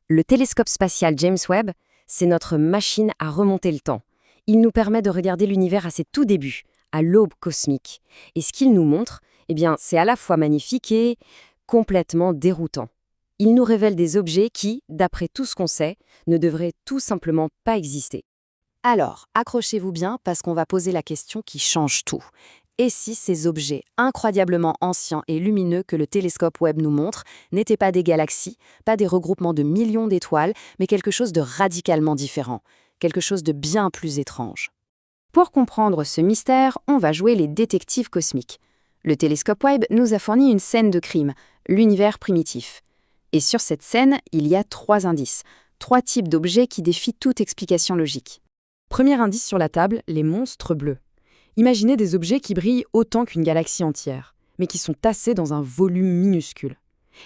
Le télescope spatial James Webb, c'est notre machine à remonter le temps. Il nous permet de regarder l'univers à ses tout débuts, à l'aube cosmique. Et ce qu'il nous montre, c'est à la fois magnifique et complètement déroutant. Il nous révèle des objets qui, d'après tout ce qu'on sait, ne devraient tout simplement pas exister. Alors, accrochez-vous bien parce qu'on va poser la question qui change tout. Et si ces objets incroyablement anciens et lumineux que le télescope Webb nous montre n'étaient pas des galaxies, pas des regroupements de millions d'étoiles, mais quelque chose de radicalement différent, quelque chose de bien plus étrange? Pour comprendre ce mystère, on va jouer les détectives cosmiques. Le télescope Webb nous a fourni une scène de crime, l'univers primitif. Et sur cette scène, il y a 3 indices, 3 types d'objets qui défient toute explication logique. Premier indice sur la table, les monstres bleus. Imaginez des objets qui brillent autant qu'une galaxie entière, mais qui sont tassés dans un volume minuscule.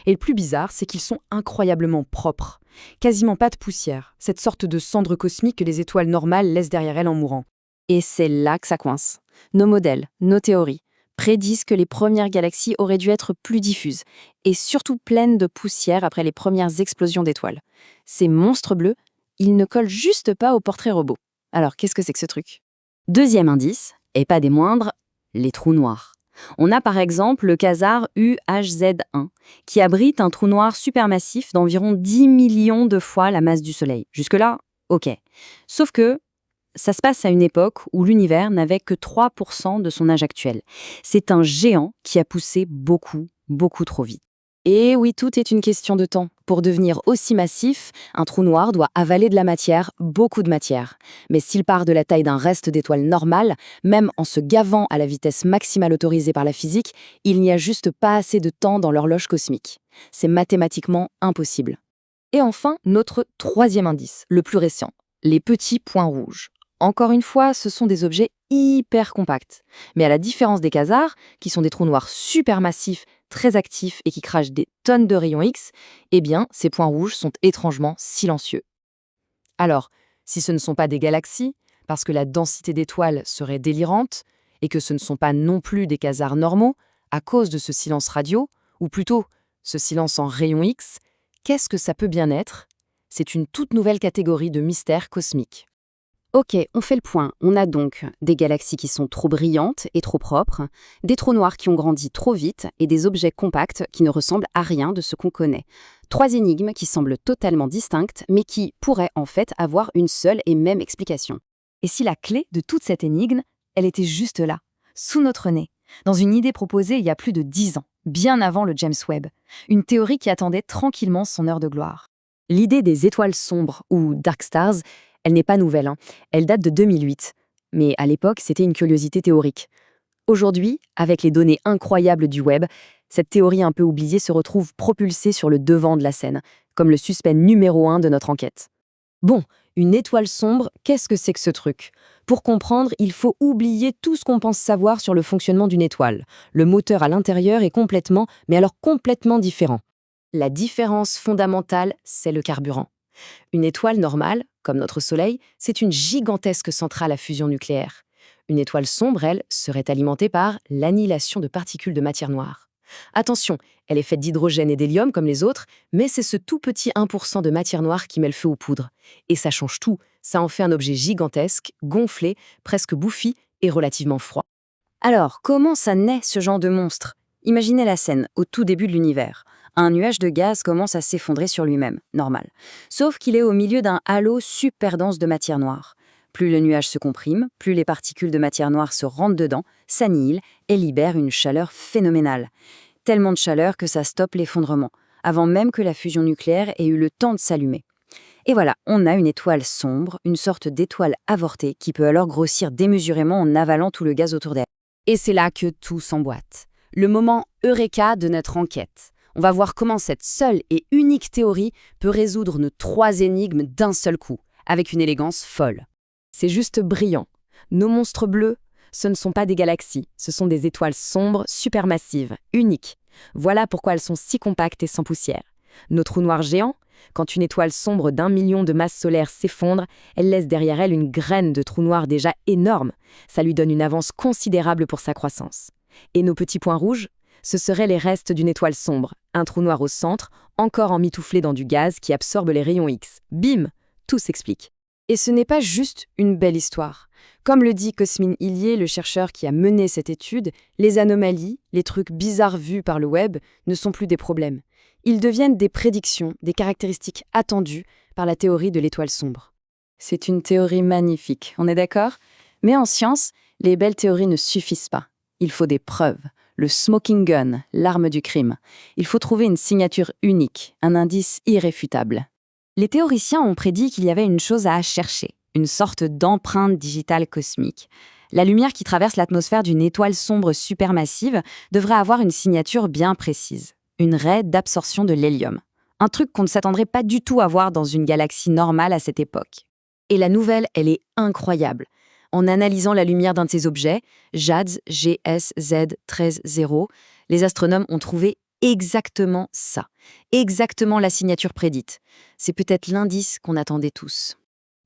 Et le plus bizarre, c'est qu'ils sont incroyablement propres. Quasiment pas de poussière, cette sorte de cendre cosmique que les étoiles normales laissent derrière elles en mourant. Et c'est là que ça coince. Nos modèles, nos théories, prédisent que les premières galaxies auraient dû être plus diffuses, et surtout pleines de poussière après les premières explosions d'étoiles. Ces monstres bleus, ils ne collent juste pas au portrait robot. Alors, qu'est-ce que c'est que ce truc? Deuxième indice, et pas des moindres, les trous noirs. On a par exemple le quasar UHZ1, qui abrite un trou noir supermassif d'environ 10 millions de fois la masse du Soleil. Jusque-là, ok. Sauf que ça se passe à une époque où l'univers n'avait que 3% de son âge actuel. C'est un géant qui a poussé beaucoup, beaucoup trop vite. Et oui, tout est une question de temps. Pour devenir aussi massif, un trou noir doit avaler de la matière, beaucoup de matière. Mais s'il part de la taille d'un reste d'étoile normale, même en se gavant à la vitesse maximale autorisée par la physique, il n'y a juste pas assez de temps dans l'horloge cosmique. C'est mathématiquement impossible. Et enfin, notre troisième indice, le plus récent, les petits points rouges. Encore une fois, ce sont des objets hyper compacts. Mais à la différence des quasars, qui sont des trous noirs supermassifs, très actifs et qui crachent des tonnes de rayons X, ces points rouges sont étrangement silencieux. Alors, si ce ne sont pas des galaxies, parce que la densité d'étoiles serait délirante, et que ce ne sont pas non plus des quasars normaux, à cause de ce silence radio, ou plutôt ce silence en rayons X, qu'est-ce que ça peut bien être? C'est une toute nouvelle catégorie de mystère cosmique. Ok, on fait le point. On a donc des galaxies qui sont trop brillantes et trop propres, des trous noirs qui ont grandi trop vite et des objets compacts qui ne ressemblent à rien de ce qu'on connaît. 3 énigmes qui semblent totalement distinctes, mais qui pourraient en fait avoir une seule et même explication. Et si la clé de toute cette énigme, elle était juste là, sous notre nez, dans une idée proposée il y a plus de 10 ans, bien avant le James Webb, une théorie qui attendait tranquillement son heure de gloire. L'idée des étoiles sombres, ou dark stars, elle n'est pas nouvelle, Elle date de 2008. Mais à l'époque, c'était une curiosité théorique. Aujourd'hui, avec les données incroyables du web, cette théorie un peu oubliée se retrouve propulsée sur le devant de la scène, comme le suspect numéro 1 de notre enquête. Bon, une étoile sombre, qu'est-ce que c'est que ce truc? Pour comprendre, il faut oublier tout ce qu'on pense savoir sur le fonctionnement d'une étoile. Le moteur à l'intérieur est complètement, mais alors complètement différent. La différence fondamentale, c'est le carburant. Une étoile normale, comme notre Soleil, c'est une gigantesque centrale à fusion nucléaire. Une étoile sombre, elle, serait alimentée par l'annihilation de particules de matière noire. Attention, elle est faite d'hydrogène et d'hélium comme les autres, mais c'est ce tout petit 1% de matière noire qui met le feu aux poudres. Et ça change tout, ça en fait un objet gigantesque, gonflé, presque bouffi et relativement froid. Alors, comment ça naît ce genre de monstre? Imaginez la scène, au tout début de l'univers. Un nuage de gaz commence à s'effondrer sur lui-même, normal. Sauf qu'il est au milieu d'un halo super dense de matière noire. Plus le nuage se comprime, plus les particules de matière noire se rentrent dedans, s'annihilent et libèrent une chaleur phénoménale. Tellement de chaleur que ça stoppe l'effondrement, avant même que la fusion nucléaire ait eu le temps de s'allumer. Et voilà, on a une étoile sombre, une sorte d'étoile avortée qui peut alors grossir démesurément en avalant tout le gaz autour d'elle. Et c'est là que tout s'emboîte. Le moment eureka de notre enquête. On va voir comment cette seule et unique théorie peut résoudre nos 3 énigmes d'un seul coup, avec une élégance folle. C'est juste brillant. Nos monstres bleus, ce ne sont pas des galaxies, ce sont des étoiles sombres, supermassives, uniques. Voilà pourquoi elles sont si compactes et sans poussière. Nos trous noirs géants, quand une étoile sombre d'1 million de masses solaires s'effondre, elle laisse derrière elle une graine de trou noir déjà énorme. Ça lui donne une avance considérable pour sa croissance. Et nos petits points rouges, Ce seraient les restes d'une étoile sombre, un trou noir au centre, encore emmitouflé dans du gaz qui absorbe les rayons X. Bim! Tout s'explique. Et ce n'est pas juste une belle histoire. Comme le dit Cosmin Hillier, le chercheur qui a mené cette étude, les anomalies, les trucs bizarres vus par le web, ne sont plus des problèmes. Ils deviennent des prédictions, des caractéristiques attendues par la théorie de l'étoile sombre. C'est une théorie magnifique, on est d'accord? Mais en science, les belles théories ne suffisent pas. Il faut des preuves. Le smoking gun, l'arme du crime. Il faut trouver une signature unique, un indice irréfutable. Les théoriciens ont prédit qu'il y avait une chose à chercher, une sorte d'empreinte digitale cosmique. La lumière qui traverse l'atmosphère d'une étoile sombre supermassive devrait avoir une signature bien précise, une raie d'absorption de l'hélium. Un truc qu'on ne s'attendrait pas du tout à voir dans une galaxie normale à cette époque. Et la nouvelle, elle est incroyable. En analysant la lumière d'un de ces objets, JADS GSZ 130, les astronomes ont trouvé exactement ça, exactement la signature prédite. C'est peut-être l'indice qu'on attendait tous.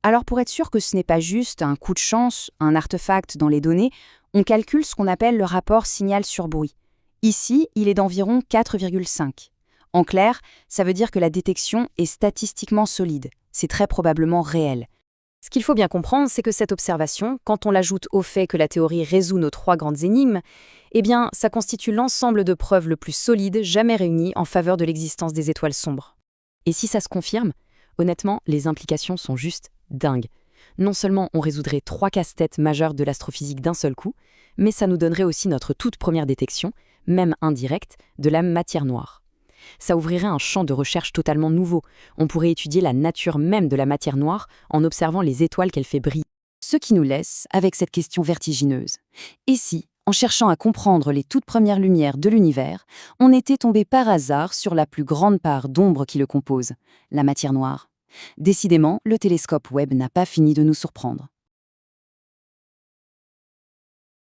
Alors pour être sûr que ce n'est pas juste un coup de chance, un artefact dans les données, on calcule ce qu'on appelle le rapport signal sur bruit. Ici, il est d'environ 4,5. En clair, ça veut dire que la détection est statistiquement solide. C'est très probablement réel. Ce qu'il faut bien comprendre, c'est que cette observation, quand on l'ajoute au fait que la théorie résout nos 3 grandes énigmes, eh bien, ça constitue l'ensemble de preuves le plus solides jamais réunies en faveur de l'existence des étoiles sombres. Et si ça se confirme, honnêtement, les implications sont juste dingues. Non seulement on résoudrait 3 casse-têtes majeurs de l'astrophysique d'un seul coup, mais ça nous donnerait aussi notre toute première détection, même indirecte, de la matière noire. Ça ouvrirait un champ de recherche totalement nouveau. On pourrait étudier la nature même de la matière noire en observant les étoiles qu'elle fait briller. Ce qui nous laisse avec cette question vertigineuse. Et si, en cherchant à comprendre les toutes premières lumières de l'univers, on était tombé par hasard sur la plus grande part d'ombre qui le compose, la matière noire? Décidément, le télescope Webb n'a pas fini de nous surprendre.